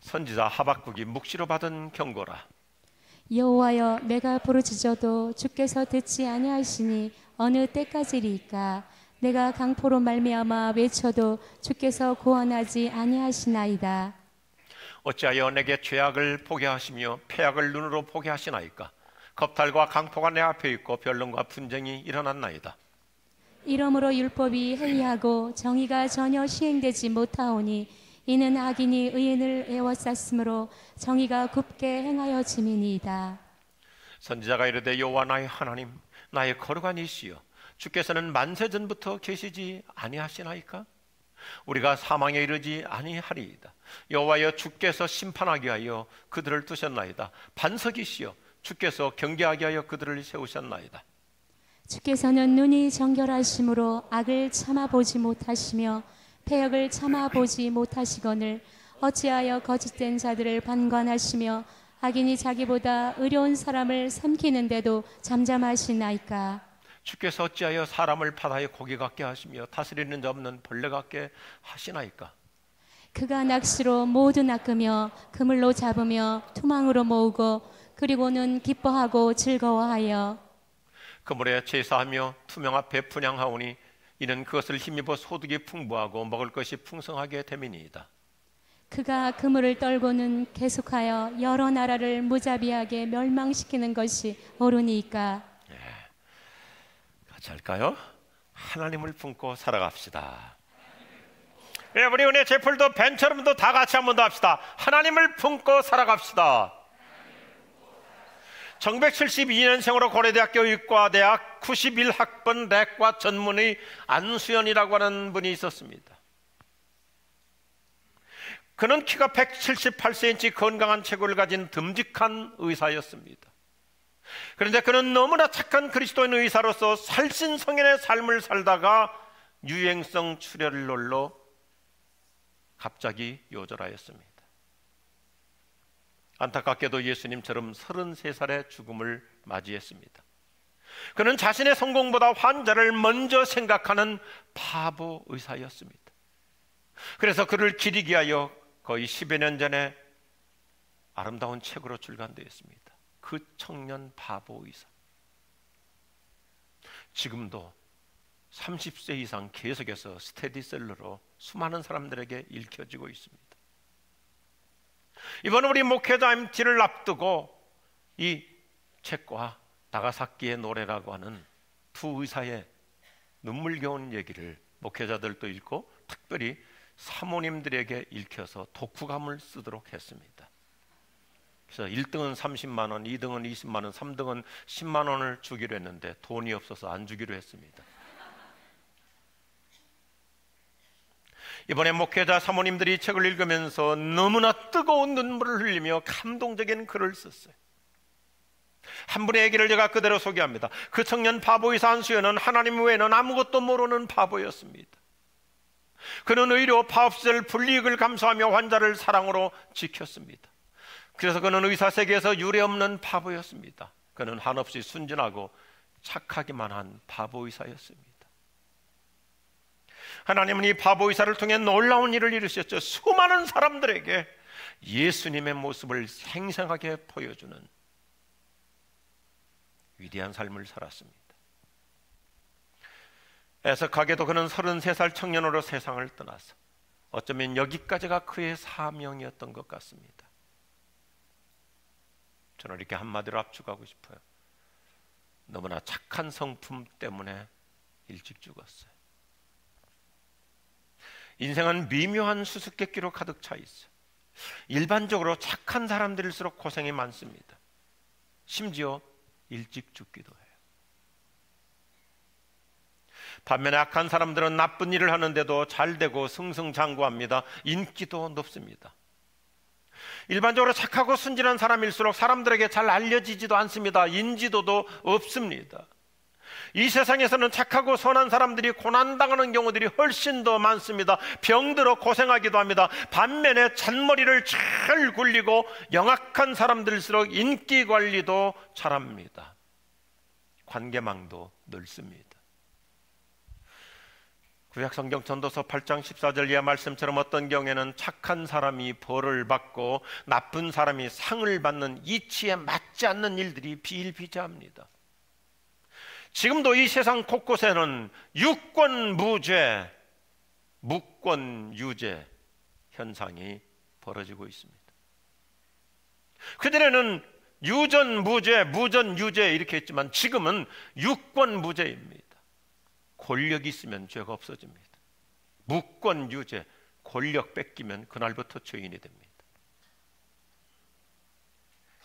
선지자 하박국이 묵시로 받은 경고라. 여호와여, 내가 부르짖어도 주께서 듣지 아니하시니 어느 때까지리이까? 내가 강포로 말미암아 외쳐도 주께서 구원하지 아니하시나이다. 어찌하여 내게 죄악을 보게 하시며 패악을 눈으로 보게 하시나이까? 겁탈과 강포가 내 앞에 있고 변론과 분쟁이 일어났나이다. 이러므로 율법이 해이하고 정의가 전혀 시행되지 못하오니 이는 악인이 의인을 에워쌌으므로 정의가 굽게 행하여짐이니이다. 선지자가 이르되 여호와 나의 하나님, 나의 거룩한 이시여, 주께서는 만세 전부터 계시지 아니하시나이까? 우리가 사망에 이르지 아니하리이다. 여호와여, 주께서 심판하게 하여 그들을 두셨나이다. 반석이시여, 주께서 경계하게 하여 그들을 세우셨나이다. 주께서는 눈이 정결하심으로 악을 참아보지 못하시며 패역을 참아보지 못하시거늘 어찌하여 거짓된 자들을 판관하시며 악인이 자기보다 의로운 사람을 삼키는데도 잠잠하시나이까? 주께서 어찌하여 사람을 바다의 고기 같게 하시며 다스리는 자 없는 벌레 같게 하시나이까? 그가 낚시로 모두 낚으며 그물로 잡으며 투망으로 모으고 그리고는 기뻐하고 즐거워하여 그물에 제사하며 투명 앞에 분향하오니 이는 그것을 힘입어 소득이 풍부하고 먹을 것이 풍성하게 됨이니이다. 그가 그물을 떨고는 계속하여 여러 나라를 무자비하게 멸망시키는 것이 옳으니까. 같이 할까요? 하나님을 품고 살아갑시다. 우리 은혜 제풀도 벤처럼도 다 같이 한 번 더 합시다. 하나님을 품고 살아갑시다. 1972년생으로 고려대학교 의과대학 91학번 내과 전문의 안수연이라고 하는 분이 있었습니다. 그는 키가 178cm 건강한 체구를 가진 듬직한 의사였습니다. 그런데 그는 너무나 착한 그리스도인 의사로서 살신성인의 삶을 살다가 유행성 출혈로 갑자기 요절하였습니다. 안타깝게도 예수님처럼 33살의 죽음을 맞이했습니다. 그는 자신의 성공보다 환자를 먼저 생각하는 바보 의사였습니다. 그래서 그를 기리기 위하여 거의 10여 년 전에 아름다운 책으로 출간되었습니다. 그 청년 바보 의사. 지금도 30세 이상 계속해서 스테디셀러로 수많은 사람들에게 읽혀지고 있습니다. 이번 우리 목회자 MT를 앞두고 이 책과 나가사키의 노래라고 하는 두 의사의 눈물겨운 얘기를 목회자들도 읽고 특별히 사모님들에게 읽혀서 독후감을 쓰도록 했습니다. 그래서 1등은 30만 원, 2등은 20만 원, 3등은 10만 원을 주기로 했는데 돈이 없어서 안 주기로 했습니다. 이번에 목회자 사모님들이 이 책을 읽으면서 너무나 뜨거운 눈물을 흘리며 감동적인 글을 썼어요. 한 분의 얘기를 제가 그대로 소개합니다. 그 청년 바보의사 안수연은 하나님 외에는 아무것도 모르는 바보였습니다. 그는 의료 파업시설 불이익을 감수하며 환자를 사랑으로 지켰습니다. 그래서 그는 의사세계에서 유례없는 바보였습니다. 그는 한없이 순진하고 착하기만 한 바보의사였습니다. 하나님은 이 바보의사를 통해 놀라운 일을 이루셨죠. 수많은 사람들에게 예수님의 모습을 생생하게 보여주는 위대한 삶을 살았습니다. 애석하게도 그는 33살 청년으로 세상을 떠나서 어쩌면 여기까지가 그의 사명이었던 것 같습니다. 저는 이렇게 한마디로 압축하고 싶어요. 너무나 착한 성품 때문에 일찍 죽었어요. 인생은 미묘한 수수께끼로 가득 차 있어요. 일반적으로 착한 사람들일수록 고생이 많습니다. 심지어 일찍 죽기도 해요. 반면에 악한 사람들은 나쁜 일을 하는데도 잘 되고 승승장구합니다. 인기도 높습니다. 일반적으로 착하고 순진한 사람일수록 사람들에게 잘 알려지지도 않습니다. 인지도도 없습니다. 이 세상에서는 착하고 선한 사람들이 고난당하는 경우들이 훨씬 더 많습니다. 병들어 고생하기도 합니다. 반면에 잔머리를 잘 굴리고 영악한 사람들일수록 인기관리도 잘합니다. 관계망도 넓습니다. 구약성경 전도서 8장 14절 이하 말씀처럼 어떤 경우에는 착한 사람이 벌을 받고 나쁜 사람이 상을 받는 이치에 맞지 않는 일들이 비일비재합니다. 지금도 이 세상 곳곳에는 유권무죄, 무권유죄 현상이 벌어지고 있습니다. 그전에는 유전무죄, 무전유죄 이렇게 했지만 지금은 유권무죄입니다. 권력이 있으면 죄가 없어집니다. 무권유죄, 권력 뺏기면 그날부터 죄인이 됩니다.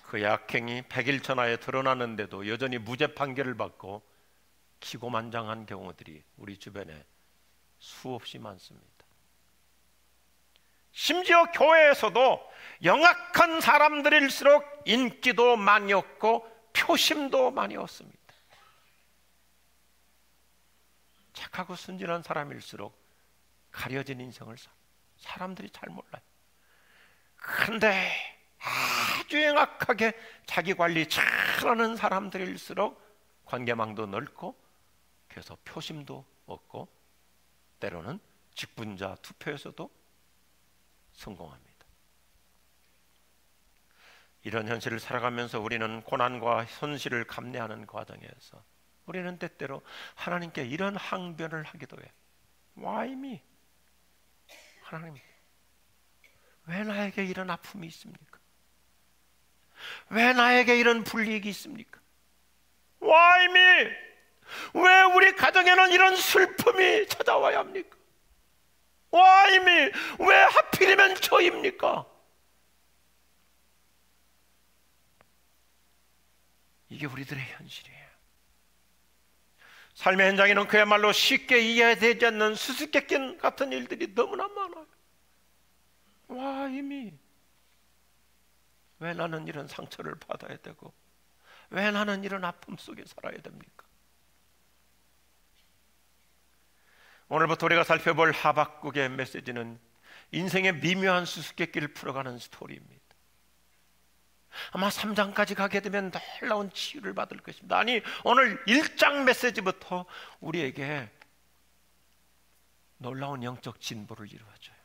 그 악행이 백일천하에 드러나는데도 여전히 무죄 판결을 받고 기고만장한 경우들이 우리 주변에 수없이 많습니다. 심지어 교회에서도 영악한 사람들일수록 인기도 많이 얻고 표심도 많이 얻습니다. 착하고 순진한 사람일수록 가려진 인생을 사람들이 잘 몰라요. 그런데 아주 영악하게 자기 관리 잘하는 사람들일수록 관계망도 넓고 그래서 표심도 얻고 때로는 직분자 투표에서도 성공합니다. 이런 현실을 살아가면서 우리는 고난과 현실을 감내하는 과정에서 우리는 때때로 하나님께 이런 항변을 하기도 해요. Why me? 하나님, 왜 나에게 이런 아픔이 있습니까? 왜 나에게 이런 불이익이 있습니까? Why me? 왜 우리 가정에는 이런 슬픔이 찾아와야 합니까? Why me? 왜 하필이면 저입니까? 이게 우리들의 현실이에요. 삶의 현장에는 그야말로 쉽게 이해되지 않는 수수께끼 같은 일들이 너무나 많아요. Why me? 왜 나는 이런 상처를 받아야 되고 왜 나는 이런 아픔 속에 살아야 됩니까? 오늘부터 우리가 살펴볼 하박국의 메시지는 인생의 미묘한 수수께끼를 풀어가는 스토리입니다. 아마 3장까지 가게 되면 놀라운 치유를 받을 것입니다. 아니, 오늘 1장 메시지부터 우리에게 놀라운 영적 진보를 이루어줘요.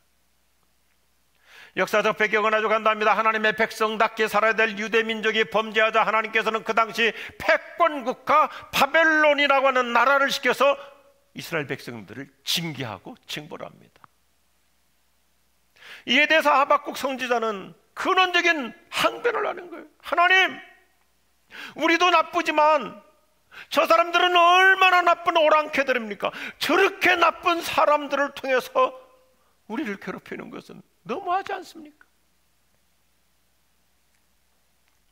역사적 배경은 아주 간단합니다. 하나님의 백성답게 살아야 될 유대민족이 범죄하자 하나님께서는 그 당시 패권국가 바벨론이라고 하는 나라를 시켜서 이스라엘 백성들을 징계하고 징벌을 합니다. 이에 대해서 하박국 선지자는 근원적인 항변을 하는 거예요. 하나님, 우리도 나쁘지만 저 사람들은 얼마나 나쁜 오랑캐들입니까? 저렇게 나쁜 사람들을 통해서 우리를 괴롭히는 것은 너무하지 않습니까?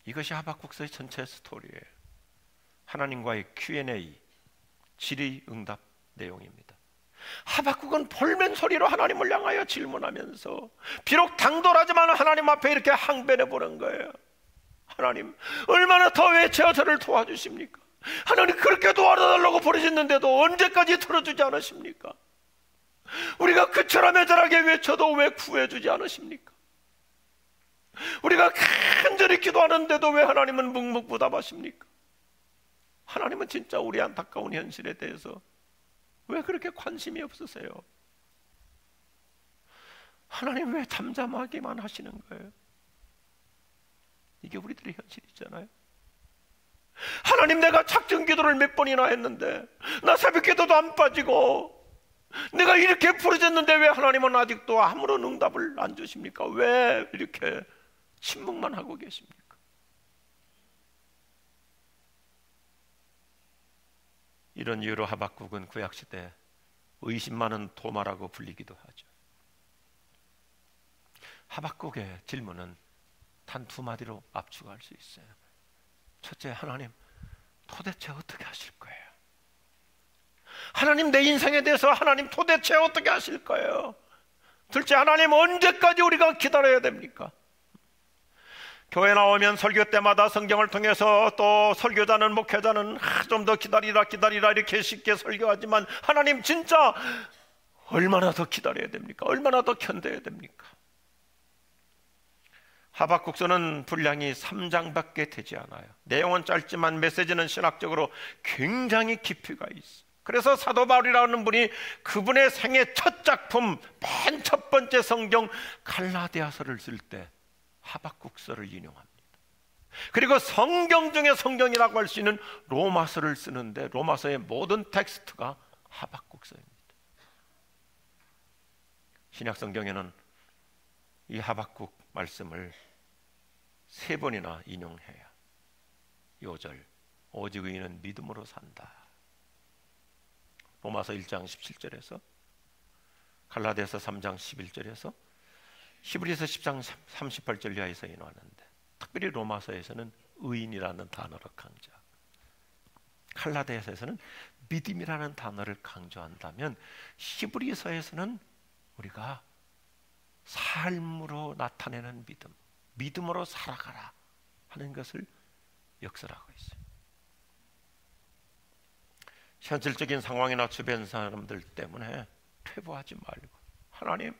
이것이 하박국서의 전체 스토리예요. 하나님과의 Q&A, 질의응답 내용입니다. 하박국은 볼멘 소리로 하나님을 향하여 질문하면서 비록 당돌하지만 하나님 앞에 이렇게 항변해 보는 거예요. 하나님, 얼마나 더 외쳐 저를 도와주십니까? 하나님, 그렇게 도와달라고 부르셨는데도 언제까지 들어주지 않으십니까? 우리가 그처럼 애절하게 외쳐도 왜 구해주지 않으십니까? 우리가 간절히 기도하는데도 왜 하나님은 묵묵부답하십니까? 하나님은 진짜 우리 안타까운 현실에 대해서 왜 그렇게 관심이 없으세요? 하나님 왜 잠잠하기만 하시는 거예요? 이게 우리들의 현실이잖아요. 하나님, 내가 작정 기도를 몇 번이나 했는데 나 새벽 기도도 안 빠지고 내가 이렇게 부르짖는데 왜 하나님은 아직도 아무런 응답을 안 주십니까? 왜 이렇게 침묵만 하고 계십니까? 이런 이유로 하박국은 구약시대 의심 많은 도마라고 불리기도 하죠. 하박국의 질문은 단 두 마디로 압축할 수 있어요. 첫째, 하나님, 도대체 어떻게 하실 거예요? 하나님, 내 인생에 대해서 하나님 도대체 어떻게 하실 거예요? 둘째, 하나님, 언제까지 우리가 기다려야 됩니까? 교회 나오면 설교 때마다 성경을 통해서 또 설교자는 목회자는 좀 더 기다리라 이렇게 쉽게 설교하지만 하나님, 진짜 얼마나 더 기다려야 됩니까? 얼마나 더 견뎌야 됩니까? 하박국서는 분량이 3장밖에 되지 않아요. 내용은 짧지만 메시지는 신학적으로 굉장히 깊이가 있어요. 그래서 사도 바울이라는 분이 그분의 생애 첫 작품, 맨 첫 번째 성경 갈라디아서를 쓸 때 하박국서를 인용합니다. 그리고 성경 중에 성경이라고 할 수 있는 로마서를 쓰는데 로마서의 모든 텍스트가 하박국서입니다. 신약 성경에는 이 하박국 말씀을 3번이나 인용해야 5절 오직 의인은 믿음으로 산다. 로마서 1장 17절에서 갈라디아서 3장 11절에서 히브리서 10장 38절 이하에서 인용하는데 특별히 로마서에서는 의인이라는 단어를 강조하고 갈라디아서에서는 믿음이라는 단어를 강조한다면 히브리서에서는 우리가 삶으로 나타내는 믿음, 믿음으로 살아가라 하는 것을 역설하고 있어요. 현실적인 상황이나 주변 사람들 때문에 퇴보하지 말고 하나님,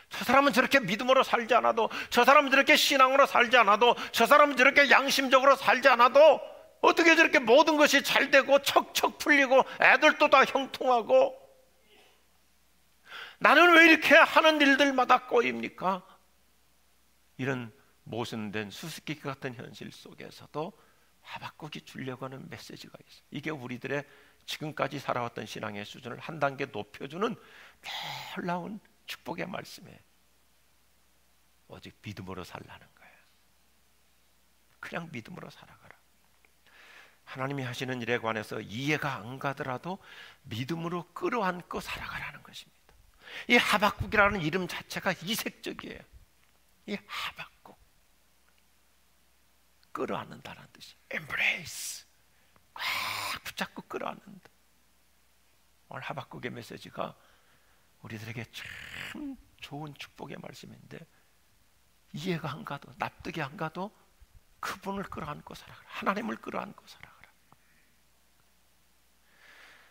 저 사람은 저렇게 믿음으로 살지 않아도, 저 사람은 저렇게 신앙으로 살지 않아도, 저 사람은 저렇게 양심적으로 살지 않아도 어떻게 저렇게 모든 것이 잘 되고 척척 풀리고 애들도 다 형통하고 나는 왜 이렇게 하는 일들마다 꼬입니까? 이런 모순된 수수께끼 같은 현실 속에서도 하박국이 주려고 하는 메시지가 있어요. 이게 우리들의 지금까지 살아왔던 신앙의 수준을 한 단계 높여주는 놀라운 축복의 말씀이에요. 오직 믿음으로 살라는 거예요. 그냥 믿음으로 살아가라. 하나님이 하시는 일에 관해서 이해가 안 가더라도 믿음으로 끌어안고 살아가라는 것입니다. 이 하박국이라는 이름 자체가 이색적이에요. 이 하박국, 끌어안는다는 뜻이 embrace, 꽉 붙잡고 끌어안는다. 오늘 하박국의 메시지가 우리들에게 참 좋은 축복의 말씀인데 이해가 안 가도 납득이 안 가도 그분을 끌어안고 살아가라. 하나님을 끌어안고 살아가라.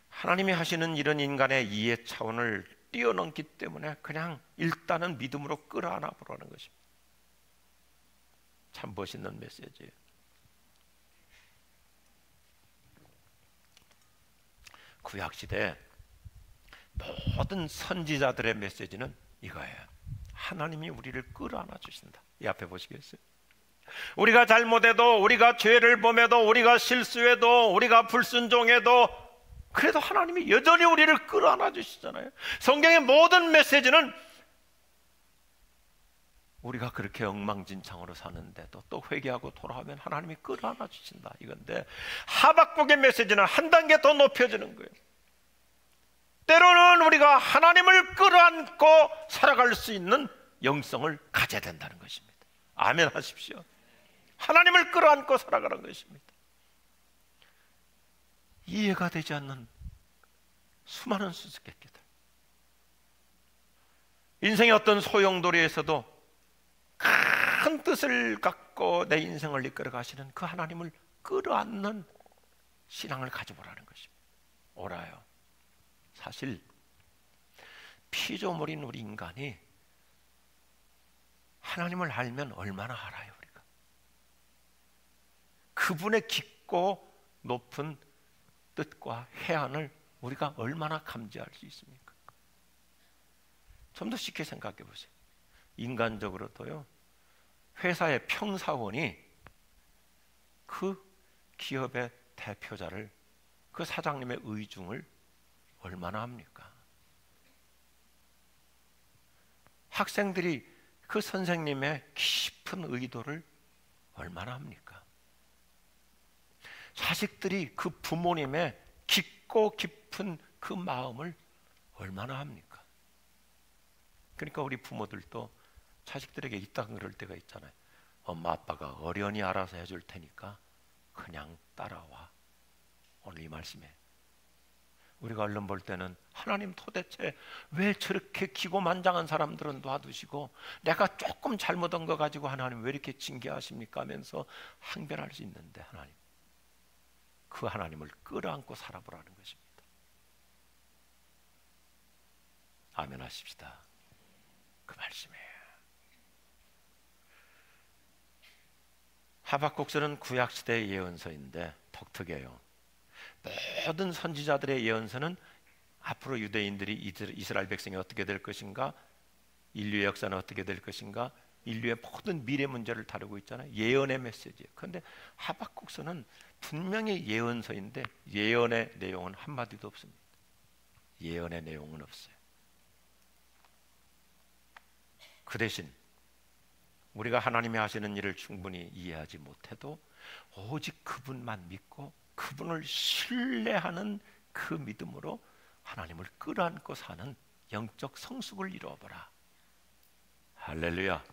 하나님이 하시는 이런 인간의 이해 차원을 뛰어넘기 때문에 그냥 일단은 믿음으로 끌어안아 보라는 것입니다. 참 멋있는 메시지예요. 구약시대 모든 선지자들의 메시지는 이거예요. 하나님이 우리를 끌어안아 주신다. 이 앞에 보시겠어요? 우리가 잘못해도, 우리가 죄를 범해도, 우리가 실수해도, 우리가 불순종해도 그래도 하나님이 여전히 우리를 끌어안아 주시잖아요. 성경의 모든 메시지는 우리가 그렇게 엉망진창으로 사는데도 또 회개하고 돌아오면 하나님이 끌어안아 주신다 이건데, 하박국의 메시지는 한 단계 더 높여지는 거예요. 때로는 우리가 하나님을 끌어안고 살아갈 수 있는 영성을 가져야 된다는 것입니다. 아멘 하십시오. 하나님을 끌어안고 살아가는 것입니다. 이해가 되지 않는 수많은 수수께끼들, 인생의 어떤 소용돌이에서도 큰 뜻을 갖고 내 인생을 이끌어 가시는 그 하나님을 끌어안는 신앙을 가져보라는 것입니다. 옳아요. 사실 피조물인 우리 인간이 하나님을 알면 얼마나 알아요. 우리가 그분의 깊고 높은 뜻과 해안을 우리가 얼마나 감지할 수 있습니까? 좀 더 쉽게 생각해 보세요. 인간적으로도요, 회사의 평사원이 그 기업의 대표자를, 그 사장님의 의중을 얼마나 합니까? 학생들이 그 선생님의 깊은 의도를 얼마나 합니까? 자식들이 그 부모님의 깊고 깊은 그 마음을 얼마나 합니까? 그러니까 우리 부모들도 자식들에게 이딴 그럴 때가 있잖아요. 엄마 아빠가 어련히 알아서 해줄 테니까 그냥 따라와. 오늘 이 말씀에 우리가 얼른 볼 때는 하나님 도대체 왜 저렇게 기고만장한 사람들은 놔두시고 내가 조금 잘못한 거 가지고 하나님 왜 이렇게 징계하십니까 하면서 항변할 수 있는데, 하나님, 그 하나님을 끌어안고 살아보라는 것입니다. 아멘 하십시다. 그 말씀이에요. 하박국서는 구약시대의 예언서인데 독특해요. 모든 선지자들의 예언서는 앞으로 유대인들이 이스라엘 백성이 어떻게 될 것인가, 인류의 역사는 어떻게 될 것인가, 인류의 모든 미래 문제를 다루고 있잖아요. 예언의 메시지예요. 그런데 하박국서는 분명히 예언서인데 예언의 내용은 한마디도 없습니다. 예언의 내용은 없어요. 그 대신 우리가 하나님이 하시는 일을 충분히 이해하지 못해도 오직 그분만 믿고 그분을 신뢰하는 그 믿음으로 하나님을 끌어안고 사는 영적 성숙을 이루어보라. 할렐루야.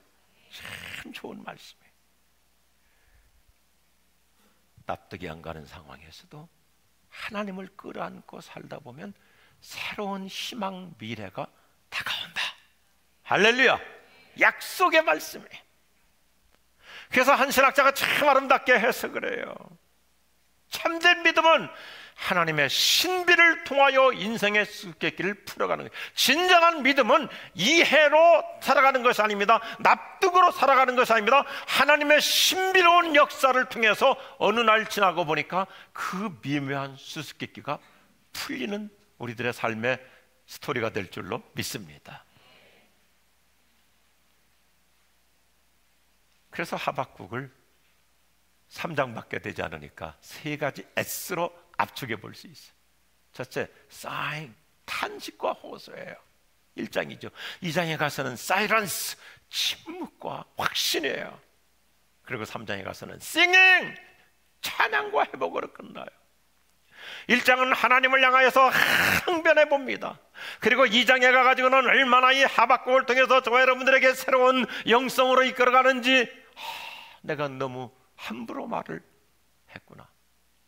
참 좋은 말씀이에요. 납득이 안 가는 상황에서도 하나님을 끌어안고 살다 보면 새로운 희망 미래가 다가온다. 할렐루야. 약속의 말씀이에요. 그래서 한 신학자가 참 아름답게 해석을 해요. 참된 믿음은 하나님의 신비를 통하여 인생의 수수께끼를 풀어가는 거예요. 진정한 믿음은 이해로 살아가는 것이 아닙니다. 납득으로 살아가는 것이 아닙니다. 하나님의 신비로운 역사를 통해서 어느 날 지나고 보니까 그 미묘한 수수께끼가 풀리는 우리들의 삶의 스토리가 될 줄로 믿습니다. 그래서 하박국을 3장밖에 되지 않으니까 세 가지 S로 압축해 볼 수 있어요. 첫째, 사인, 탄식과 호소예요. 1장이죠. 2장에 가서는 사이런스, 침묵과 확신이에요. 그리고 3장에 가서는 싱잉, 찬양과 회복으로 끝나요. 1장은 하나님을 향하여서 항변해 봅니다. 그리고 2장에 가가지고는 얼마나 이 하박국을 통해서 저와 여러분들에게 새로운 영성으로 이끌어가는지, 내가 너무 함부로 말을 했구나,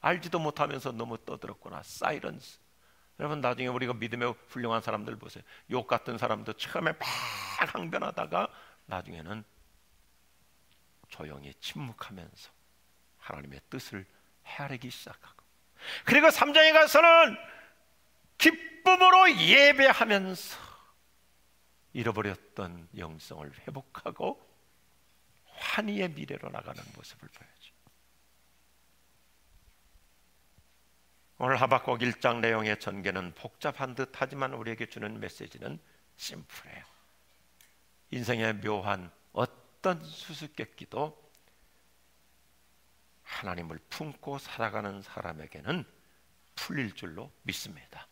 알지도 못하면서 너무 떠들었구나. 사이런스. 여러분, 나중에 우리가 믿음의 훌륭한 사람들 보세요. 욕 같은 사람도 처음에 막 항변하다가 나중에는 조용히 침묵하면서 하나님의 뜻을 헤아리기 시작하고, 그리고 3장에 가서는 기쁨으로 예배하면서 잃어버렸던 영성을 회복하고 환희의 미래로 나가는 모습을 보여줘. 오늘 하박국 1장 내용의 전개는 복잡한 듯 하지만 우리에게 주는 메시지는 심플해요. 인생의 묘한 어떤 수수께끼도 하나님을 품고 살아가는 사람에게는 풀릴 줄로 믿습니다.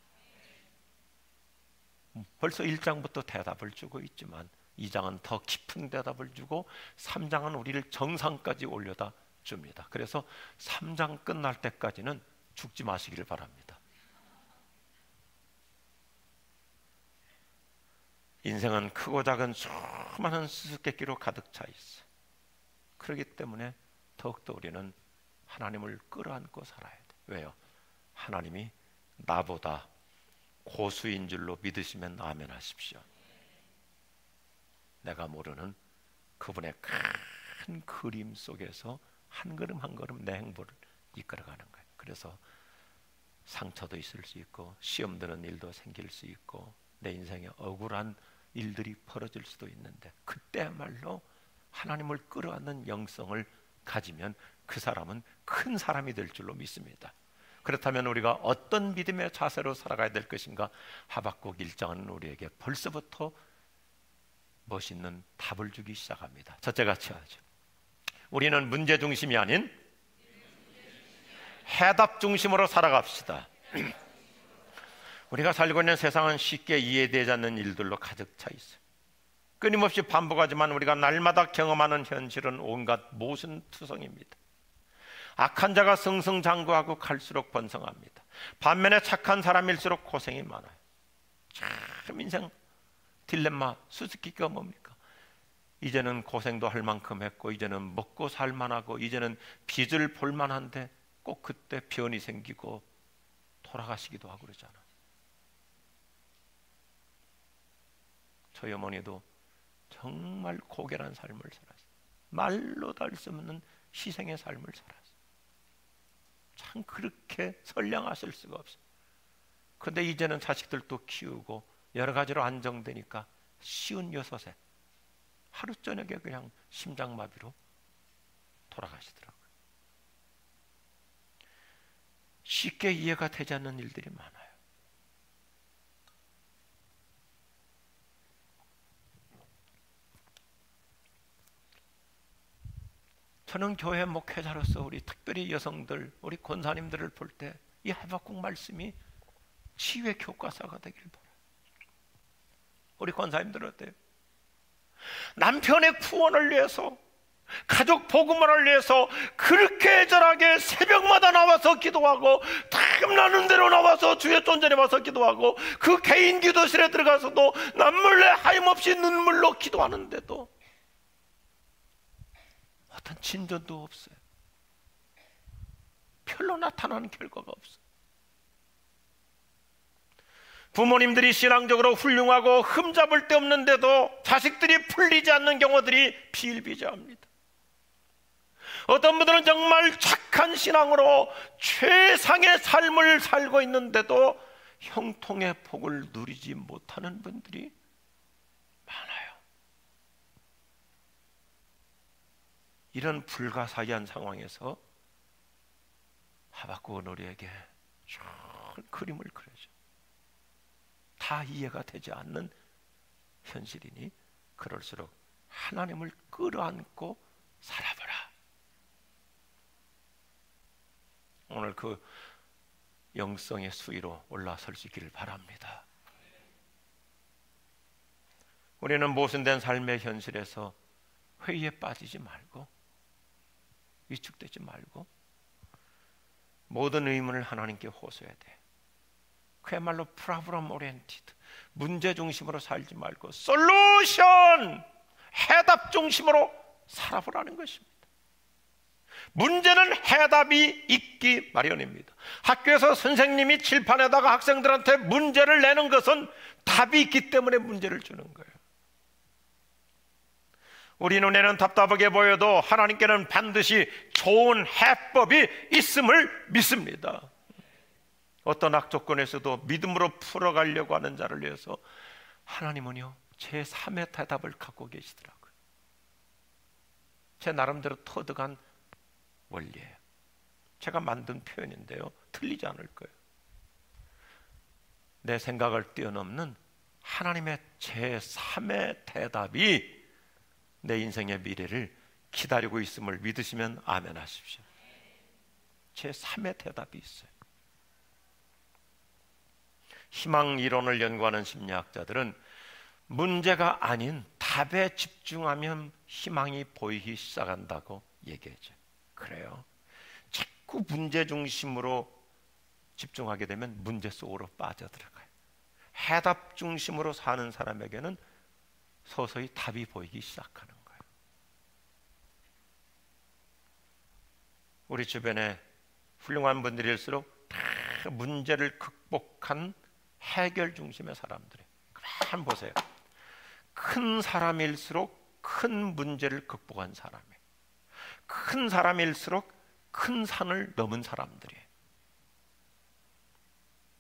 벌써 1장부터 대답을 주고 있지만 2장은 더 깊은 대답을 주고 3장은 우리를 정상까지 올려다 줍니다. 그래서 3장 끝날 때까지는 죽지 마시기를 바랍니다. 인생은 크고 작은 수많은 수수께끼로 가득 차 있어. 그렇기 때문에 더욱더 우리는 하나님을 끌어안고 살아야 돼. 왜요? 하나님이 나보다 고수인 줄로 믿으시면 아멘 하십시오. 내가 모르는 그분의 큰 그림 속에서 한 걸음 한 걸음 내 행보를 이끌어가는 거예요. 그래서 상처도 있을 수 있고 시험 드는 일도 생길 수 있고 내 인생에 억울한 일들이 벌어질 수도 있는데, 그때야말로 하나님을 끌어안는 영성을 가지면 그 사람은 큰 사람이 될 줄로 믿습니다. 그렇다면 우리가 어떤 믿음의 자세로 살아가야 될 것인가? 하박국 1장은 우리에게 벌써부터 멋있는 답을 주기 시작합니다. 첫째 같이 하죠. 우리는 문제 중심이 아닌 해답 중심으로 살아갑시다. 우리가 살고 있는 세상은 쉽게 이해되지 않는 일들로 가득 차 있어요. 끊임없이 반복하지만 우리가 날마다 경험하는 현실은 온갖 모순투성입니다. 악한 자가 승승장구하고 갈수록 번성합니다. 반면에 착한 사람일수록 고생이 많아요. 참 인생 딜레마, 수수께끼가 뭡니까? 이제는 고생도 할 만큼 했고 이제는 먹고 살 만하고 이제는 빚을 볼 만한데 꼭 그때 변이 생기고 돌아가시기도 하고 그러잖아. 저희 어머니도 정말 고결한 삶을 살았어요. 말로 다 할 수 없는 희생의 삶을 살았어요. 참 그렇게 선량하실 수가 없어요. 그런데 이제는 자식들도 키우고 여러 가지로 안정되니까 쉬운 6에 하루 저녁에 그냥 심장마비로 돌아가시더라고요. 쉽게 이해가 되지 않는 일들이 많아요. 저는 교회 목회자로서 우리 특별히 여성들, 우리 권사님들을 볼 때 이 하박국 말씀이 치유의 교과서가 되길 바라요. 우리 권사님들 어때요? 남편의 구원을 위해서, 가족 복음을 위해서 그렇게 애절하게 새벽마다 나와서 기도하고, 탐나는 대로 나와서 주의 존전에 와서 기도하고, 그 개인 기도실에 들어가서도 남몰래 하염없이 눈물로 기도하는데도 어떤 진전도 없어요. 별로 나타나는 결과가 없어요. 부모님들이 신앙적으로 훌륭하고 흠잡을 데 없는데도 자식들이 풀리지 않는 경우들이 비일비재합니다. 어떤 분들은 정말 착한 신앙으로 최상의 삶을 살고 있는데도 형통의 복을 누리지 못하는 분들이 많아요. 이런 불가사의한 상황에서 하박국은 우리에게 좋은 그림을 그려줘. 다 이해가 되지 않는 현실이니 그럴수록 하나님을 끌어안고 살아보라. 오늘 그 영성의 수위로 올라설 수 있기를 바랍니다. 우리는 모순된 삶의 현실에서 회의에 빠지지 말고, 위축되지 말고, 모든 의문을 하나님께 호소해야 돼. 그야말로 프로블럼 오리엔티드, 문제 중심으로 살지 말고 솔루션, 해답 중심으로 살아보라는 것입니다. 문제는 해답이 있기 마련입니다. 학교에서 선생님이 칠판에다가 학생들한테 문제를 내는 것은 답이 있기 때문에 문제를 주는 거예요. 우리 눈에는 답답하게 보여도 하나님께는 반드시 좋은 해법이 있음을 믿습니다. 어떤 악조건에서도 믿음으로 풀어가려고 하는 자를 위해서 하나님은요 제3의 대답을 갖고 계시더라고요. 제 나름대로 터득한 원리예요. 제가 만든 표현인데요, 틀리지 않을 거예요. 내 생각을 뛰어넘는 하나님의 제3의 대답이 내 인생의 미래를 기다리고 있음을 믿으시면 아멘 하십시오. 제3의 대답이 있어요. 희망 이론을 연구하는 심리학자들은 문제가 아닌 답에 집중하면 희망이 보이기 시작한다고 얘기하죠. 그래요. 자꾸 문제 중심으로 집중하게 되면 문제 속으로 빠져들어가요. 해답 중심으로 사는 사람에게는 서서히 답이 보이기 시작하는 거예요. 우리 주변에 훌륭한 분들일수록 다 문제를 극복한 해결 중심의 사람들이에요. 한번 보세요. 큰 사람일수록 큰 문제를 극복한 사람이에요. 큰 사람일수록 큰 산을 넘은 사람들이에요.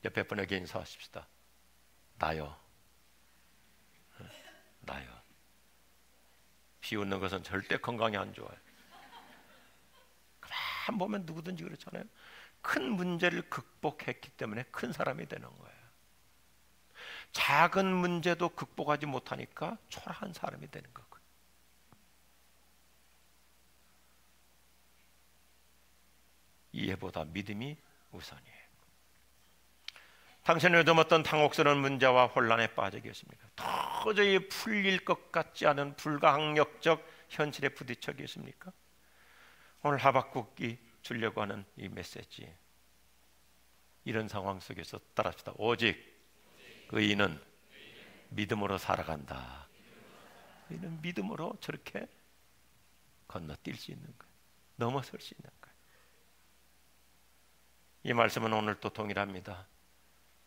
옆에 분에게 인사하십시다. 나요. 나요. 비웃는 것은 절대 건강에 안 좋아요. 가만 보면 누구든지 그렇잖아요. 큰 문제를 극복했기 때문에 큰 사람이 되는 거예요. 작은 문제도 극복하지 못하니까 초라한 사람이 되는 거고요. 이해보다 믿음이 우선이에요. 당신은 요즘 어떤 당혹스러운 문제와 혼란에 빠져 계십니까? 도저히 풀릴 것 같지 않은 불가항력적 현실에 부딪혀 계십니까? 오늘 하박국이 주려고 하는 이 메시지, 이런 상황 속에서 따라합시다. 오직 의인은 믿음으로 살아간다. 의인은 믿음으로 저렇게 건너뛸 수 있는 거예요. 넘어설 수 있는 거예요. 이 말씀은 오늘 또 동일합니다.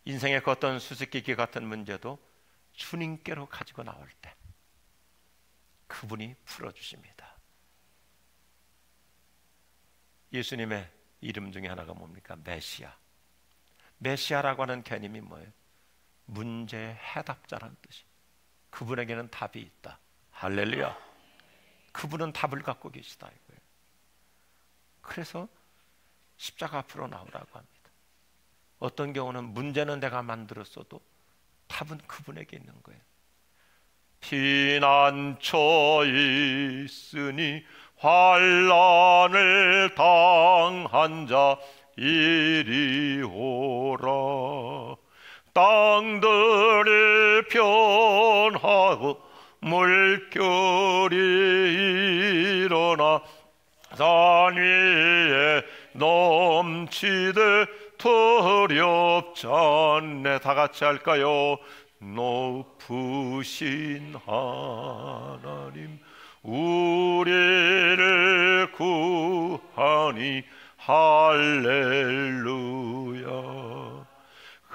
인생의 그 어떤 수수께끼 같은 문제도 주님께로 가지고 나올 때 그분이 풀어주십니다. 예수님의 이름 중에 하나가 뭡니까? 메시아. 메시아라고 하는 개념이 뭐예요? 문제의 해답자라는 뜻이. 그분에게는 답이 있다. 할렐루야. 그분은 답을 갖고 계시다 이거예요. 그래서 십자가 앞으로 나오라고 합니다. 어떤 경우는 문제는 내가 만들었어도 답은 그분에게 있는 거예요. 피난처에 있으니 환난을 당한 자 이리 오라. 땅들이 변하고 물결이 일어나 산 위에 넘치되 두렵지 않네. 다 같이 할까요? 높으신 하나님 우리를 구하니 할렐루야.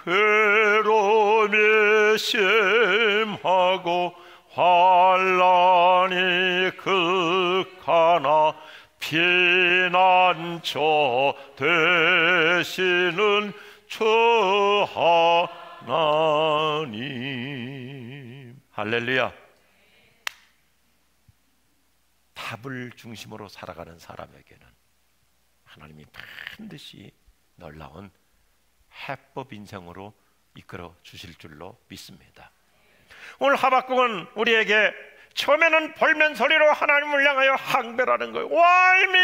괴로움이 심하고 환난이 극하나 피난처 되시는 주 하나님. 할렐루야. 답을 중심으로 살아가는 사람에게는 하나님이 반드시 놀라운 해법 인생으로 이끌어 주실 줄로 믿습니다. 오늘 하박국은 우리에게 처음에는 볼멘 소리로 하나님을 향하여 항변하는 거예요. Why me?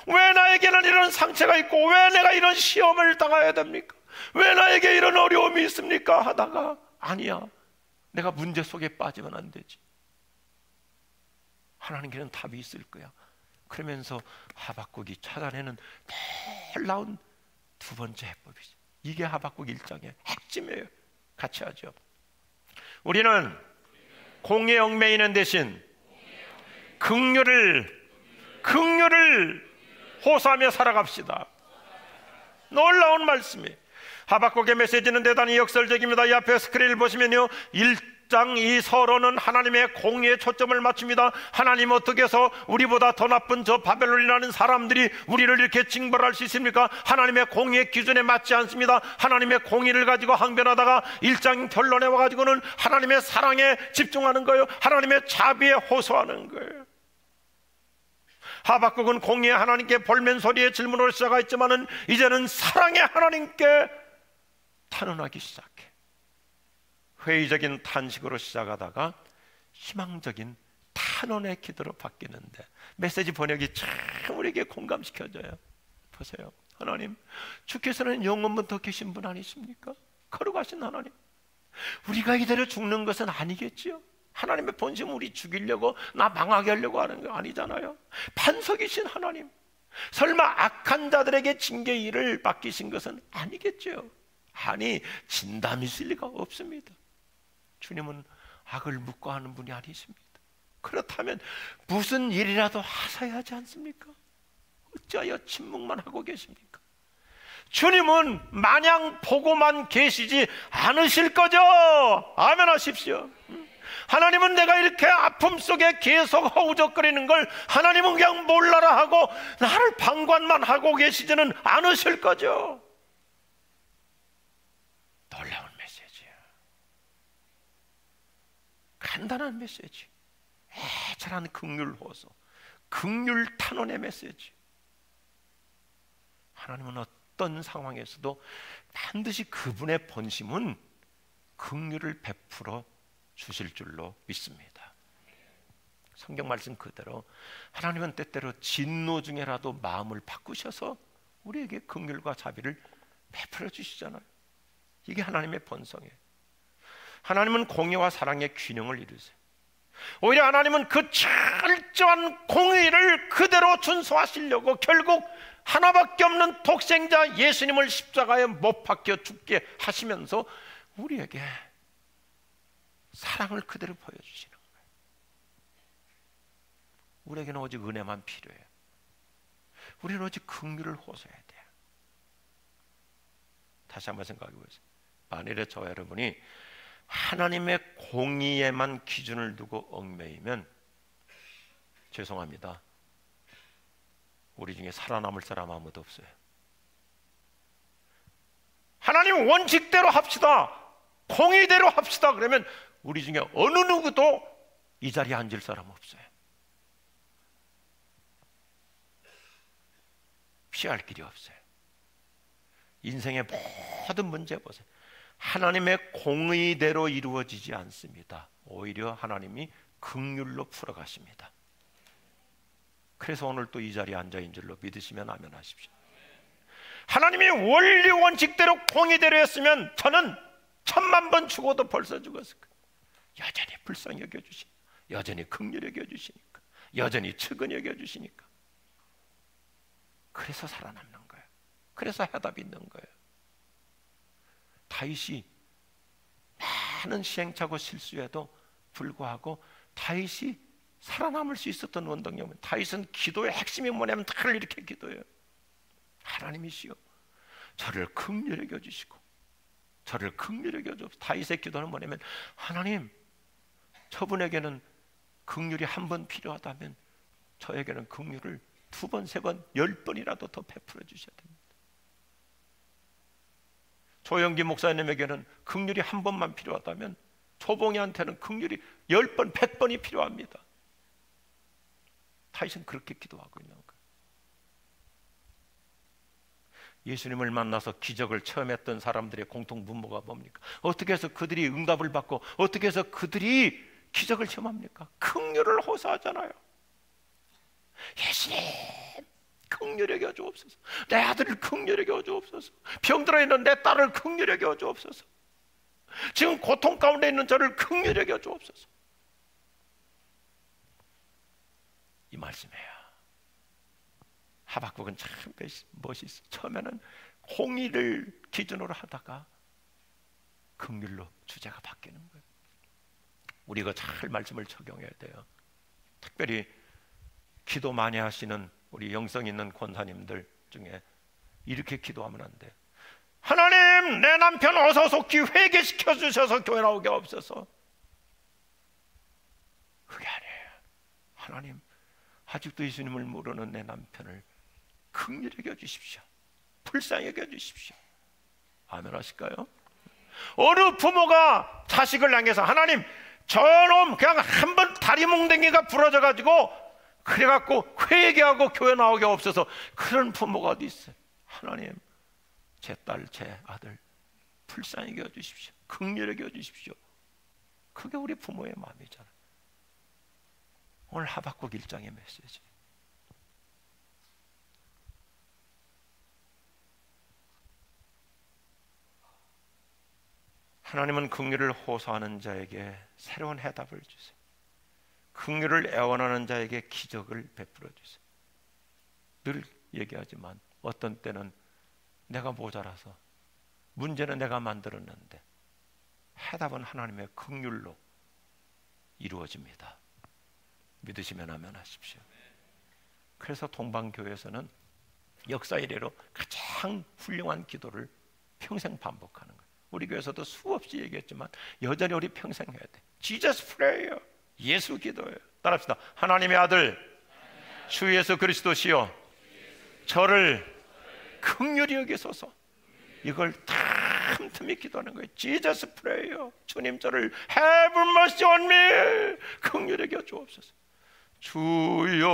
왜 나에게는 이런 상처가 있고 왜 내가 이런 시험을 당해야 됩니까? 왜 나에게 이런 어려움이 있습니까? 하다가 아니야, 내가 문제 속에 빠지면 안 되지. 하나님께는 답이 있을 거야. 그러면서 하박국이 찾아내는 놀라운 두 번째 해법이죠. 이게 하박국 1장의 핵심이에요. 같이 하죠. 우리는 공의 얽매이는 대신 긍휼을 호소하며 살아갑시다. 놀라운 말씀이에요. 하박국의 메시지는 대단히 역설적입니다. 이 앞에 스크린을 보시면요, 1장 이 서론은 하나님의 공의에 초점을 맞춥니다. 하나님 어떻게 해서 우리보다 더 나쁜 저 바벨론이라는 사람들이 우리를 이렇게 징벌할 수 있습니까? 하나님의 공의의 기준에 맞지 않습니다. 하나님의 공의를 가지고 항변하다가 1장 결론에 와가지고는 하나님의 사랑에 집중하는 거예요. 하나님의 자비에 호소하는 거예요. 하박국은 공의의 하나님께 볼멘 소리의 질문으로 시작했지만은 이제는 사랑의 하나님께 탄원하기 시작해. 회의적인 탄식으로 시작하다가 희망적인 탄원의 기도로 바뀌는데 메시지 번역이 참 우리에게 공감시켜줘요. 보세요. 하나님, 주께서는 영원부터 계신 분 아니십니까? 거룩하신 하나님, 우리가 이대로 죽는 것은 아니겠지요? 하나님의 본심은 우리 죽이려고, 나 망하게 하려고 하는 거 아니잖아요. 반석이신 하나님, 설마 악한 자들에게 징계의 일을 맡기신 것은 아니겠죠? 아니, 진담이 있을 리가 없습니다. 주님은 악을 묵과하는 분이 아니십니다. 그렇다면 무슨 일이라도 하셔야 하지 않습니까? 어찌하여 침묵만 하고 계십니까? 주님은 마냥 보고만 계시지 않으실 거죠? 아멘 하십시오. 하나님은 내가 이렇게 아픔 속에 계속 허우적거리는 걸 하나님은 그냥 몰라라 하고 나를 방관만 하고 계시지는 않으실 거죠? 놀라운 메시지예요. 간단한 메시지, 애절한 긍휼 호소, 긍휼 탄원의 메시지. 하나님은 어떤 상황에서도 반드시 그분의 본심은 긍휼을 베풀어 주실 줄로 믿습니다. 성경 말씀 그대로 하나님은 때때로 진노 중에라도 마음을 바꾸셔서 우리에게 긍휼과 자비를 베풀어 주시잖아요. 이게 하나님의 본성이에요. 하나님은 공의와 사랑의 균형을 이루세요. 오히려 하나님은 그 철저한 공의를 그대로 준수하시려고 결국 하나밖에 없는 독생자 예수님을 십자가에 못 박혀 죽게 하시면서 우리에게 사랑을 그대로 보여주시는 거예요. 우리에게는 오직 은혜만 필요해요. 우리는 오직 긍휼을 호소해야 돼요. 다시 한번 생각해 보세요. 만일에 저와 여러분이 하나님의 공의에만 기준을 두고 얽매이면 죄송합니다, 우리 중에 살아남을 사람 아무도 없어요. 하나님 원칙대로 합시다, 공의대로 합시다 그러면 우리 중에 어느 누구도 이 자리에 앉을 사람 없어요. 피할 길이 없어요. 인생의 모든 문제 보세요. 하나님의 공의대로 이루어지지 않습니다. 오히려 하나님이 긍휼로 풀어가십니다. 그래서 오늘 또 이 자리에 앉아있는 줄로 믿으시면 아멘 하십시오. 하나님이 원리 원칙대로 공의대로 했으면 저는 1000만 번 죽어도 벌써 죽었을 거예요. 여전히 불쌍히 여겨주시니까, 여전히 긍휼히 여겨주시니까, 여전히 측은히 여겨주시니까. 그래서 살아남는 거예요. 그래서 해답이 있는 거예요. 다윗이 많은 시행착오 실수에도 불구하고 다윗이 살아남을 수 있었던 원동력은, 다윗은 기도의 핵심이 뭐냐면 나를 이렇게 기도해요. 하나님이시여 저를 긍휼히 여겨주시고 저를 긍휼히 여겨주옵소서. 다윗의 기도는 뭐냐면, 하나님 저분에게는 긍휼이 한 번 필요하다면 저에게는 긍휼을 2번, 3번, 10번이라도 더 베풀어 주셔야 됩니다. 조영기 목사님에게는 긍휼이 한 번만 필요하다면 조봉이한테는 긍휼이 10번, 100번이 필요합니다. 다윗은 그렇게 기도하고 있는 거예요. 예수님을 만나서 기적을 처음 했던 사람들의 공통 분모가 뭡니까? 어떻게 해서 그들이 응답을 받고 어떻게 해서 그들이 기적을 체험합니까? 긍휼을 호소하잖아요. 예수님 긍휼히 여겨주옵소서. 내 아들을 긍휼히 여겨주옵소서. 병들어 있는 내 딸을 긍휼히 여겨주옵소서. 지금 고통 가운데 있는 저를 긍휼히 여겨주옵소서. 이 말씀이에요. 하박국은 참 멋있어. 처음에는 공의를 기준으로 하다가 긍휼로 주제가 바뀌는 거예요. 우리가 잘 말씀을 적용해야 돼요. 특별히 기도 많이 하시는 우리 영성 있는 권사님들 중에 이렇게 기도하면 안 돼요. 하나님 내 남편 어서 속히 회개시켜 주셔서 교회 나오게 없어서. 그게 아니에요. 하나님 아직도 예수님을 모르는 내 남편을 긍휼히 여겨주십시오. 불쌍히 여겨주십시오. 아멘 하실까요? 어느 부모가 자식을 향해서 하나님 저놈 그냥 한 번 다리 몽댕이가 부러져가지고 그래갖고 회개하고 교회 나오게 없어서, 그런 부모가 어디 있어요? 하나님 제 딸 제 아들 불쌍히 여겨주십시오. 긍휼히 여겨주십시오. 그게 우리 부모의 마음이잖아요. 오늘 하박국 1장의 메시지. 하나님은 긍휼을 호소하는 자에게 새로운 해답을 주세요. 긍휼을 애원하는 자에게 기적을 베풀어 주세요. 늘 얘기하지만 어떤 때는 내가 모자라서 문제는 내가 만들었는데 해답은 하나님의 긍휼로 이루어집니다. 믿으시면 아멘 하십시오. 그래서 동방교회에서는 역사 이래로 가장 훌륭한 기도를 평생 반복하는 거예요. 우리 교회에서도 수없이 얘기했지만 여전히 우리 평생 해야 돼. Jesus prayer, 예수 기도예요. 따라합시다. 하나님의 아들 주 예수 그리스도시여 저를 긍휼히 여기소서. 이걸 틈틈이 기도하는 거예요. Jesus prayer, 주님 저를 have mercy on me, 긍휼히 여겨 주옵소서. 주여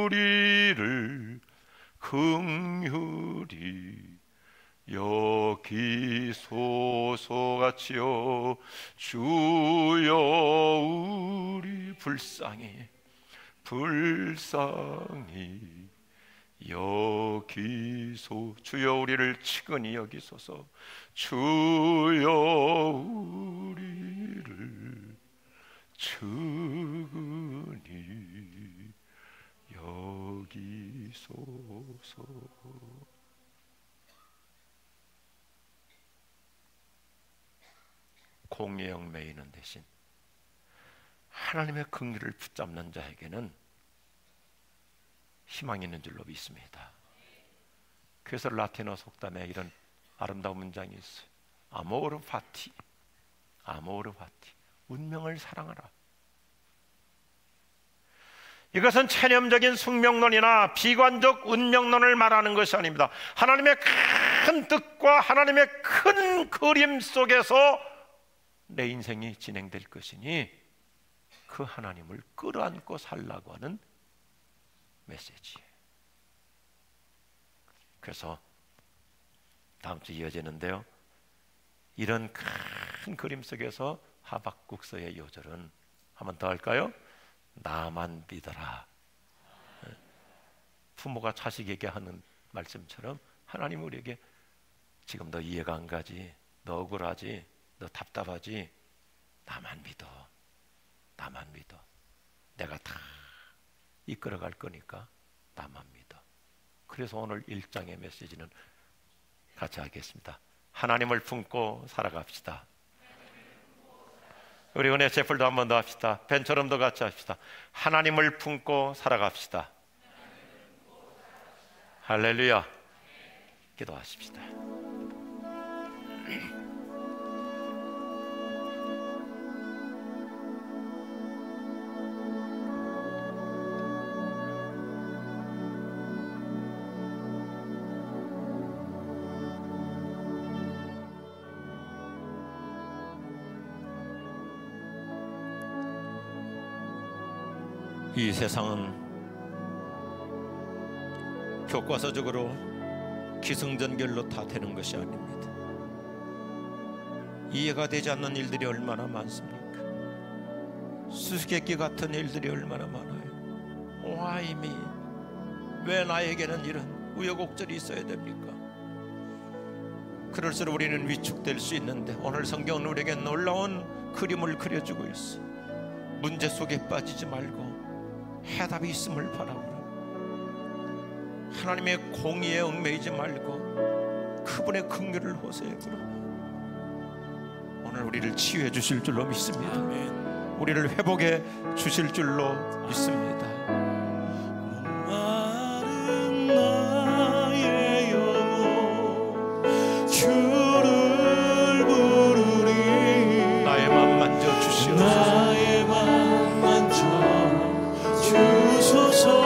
우리를 긍휼히 여기소서같이요. 주여 우리 불쌍히 여기소. 주여 우리를 측은히 여기소서. 주여 우리를 측은히 여기소서. 공의의 얽매이는 대신 하나님의 긍휼을 붙잡는 자에게는 희망이 있는 줄로 믿습니다. 그래서 라틴어 속담에 이런 아름다운 문장이 있어요. 아모르 파티, 아모르 파티, 운명을 사랑하라. 이것은 체념적인 숙명론이나 비관적 운명론을 말하는 것이 아닙니다. 하나님의 큰 뜻과 하나님의 큰 그림 속에서 내 인생이 진행될 것이니 그 하나님을 끌어안고 살라고 하는 메시지예요. 그래서 다음 주 이어지는데요. 이런 큰 그림 속에서 하박국서의 요절은 한 번 더 할까요? 나만 믿어라. 부모가 자식에게 하는 말씀처럼 하나님 우리에게 지금 너 이해가 안 가지, 너 억울하지, 너 답답하지, 나만 믿어. 나만 믿어. 내가 다 이끌어 갈 거니까 나만 믿어. 그래서 오늘 1장의 메시지는 같이 하겠습니다. 하나님을 품고 살아갑시다. 우리 은혜 제풀도 한 번 더 합시다. 벤처럼도 같이 합시다. 하나님을 품고 살아갑시다. 할렐루야. 기도하십시다. 이 세상은 교과서적으로 기승전결로 다 되는 것이 아닙니다. 이해가 되지 않는 일들이 얼마나 많습니까? 수수께끼 같은 일들이 얼마나 많아요. Why me? 왜 나에게는 이런 우여곡절이 있어야 됩니까? 그럴수록 우리는 위축될 수 있는데 오늘 성경은 우리에게 놀라운 그림을 그려주고 있어. 문제 속에 빠지지 말고 해답이 있음을 바라보라. 하나님의 공의에 얽매이지 말고 그분의 긍휼을 호소해 보라. 오늘 우리를 치유해 주실 줄로 믿습니다. 아멘. 우리를 회복해 주실 줄로 믿습니다. 목마른 나의 영혼 주를 부르리. 나의 맘 만져 주시옵소서. 나의 맘 만져 주소서.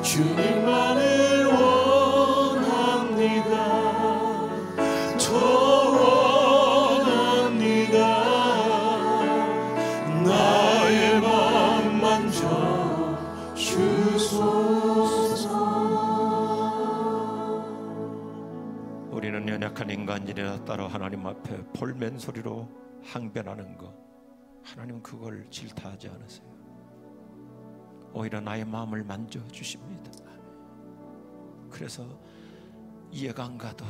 주님만을 원합니다. 더 원합니다. 나의 맘 만져 주소서. 우리는 연약한 인간이라 따라 하나님 앞에 볼멘 소리로 항변하는 것, 하나님 그걸 질타하지 않으세요. 오히려 나의 마음을 만져주십니다. 그래서 이해가 안 가도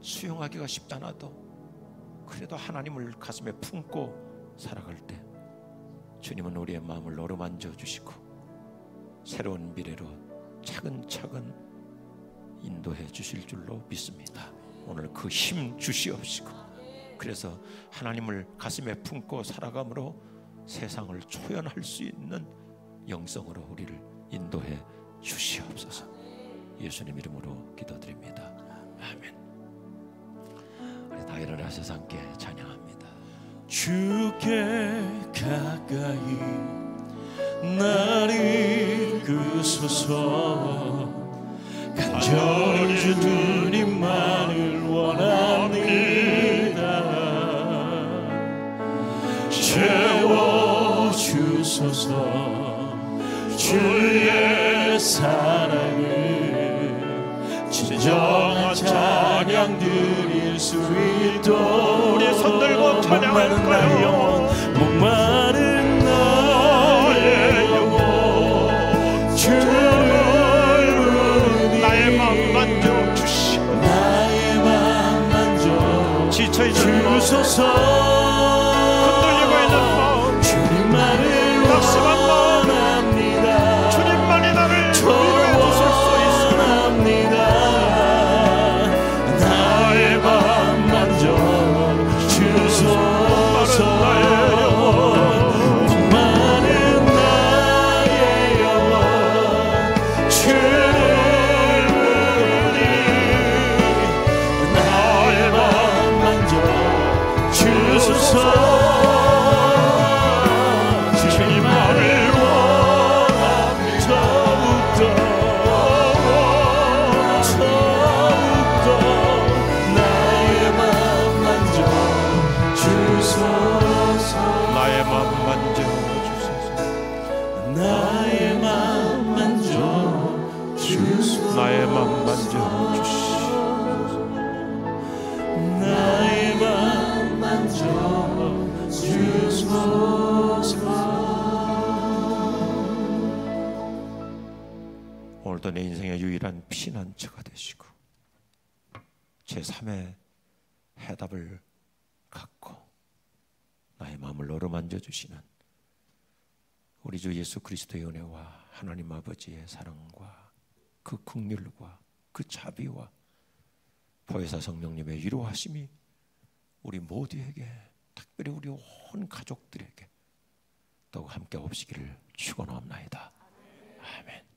수용하기가 쉽지 않아도 그래도 하나님을 가슴에 품고 살아갈 때 주님은 우리의 마음을 어루만져 주시고 새로운 미래로 차근차근 인도해 주실 줄로 믿습니다. 오늘 그 힘 주시옵시고 그래서 하나님을 가슴에 품고 살아감으로 세상을 초연할 수 있는 영성으로 우리를 인도해 주시옵소서. 예수님 이름으로 기도드립니다. 아멘. 우리 다 일어나셔서 함께 찬양합니다. 주께 가까이 날 이끄소서. 간절히 주님만을 원합니다. 채워주소서. 주의 사랑을 진정한 찬양 드릴 수 있도록 우리 손 들고 찬양할까요? 목마른 나의 영혼 주를 부르니 나의 마음 만져 주시. 나의 마음 만져 지쳐있는 마음, 주소서. 흔들리고 있는 마음, 주님만을 낙심한 마음, 원합니다. 주님만이 나를 위로해 주실 수 있습니다. 원합니다. 나의 마음 만져 주소서. 목마른 나의 영혼 주를 부르니 나의 마음 만져 주소서. 주님만을 원합니다. 더욱더 나의 마음 만져 주소서. 나의 마음 만져 주소서. 나의 마음 만져 주소서. 나의 마음 만져 오늘도 내 인생의 유일한 피난처가 되시고 제3의 해답을 갖고 나의 마음을 어루만져 주시는 우리 주 예수 그리스도의 은혜와 하나님 아버지의 사랑과 그 긍휼과 그 자비와 보혜사 성령님의 위로하심이 우리 모두에게, 특별히 우리 온 가족들에게 더욱 함께 없으기를 축원하옵나이다. 아멘.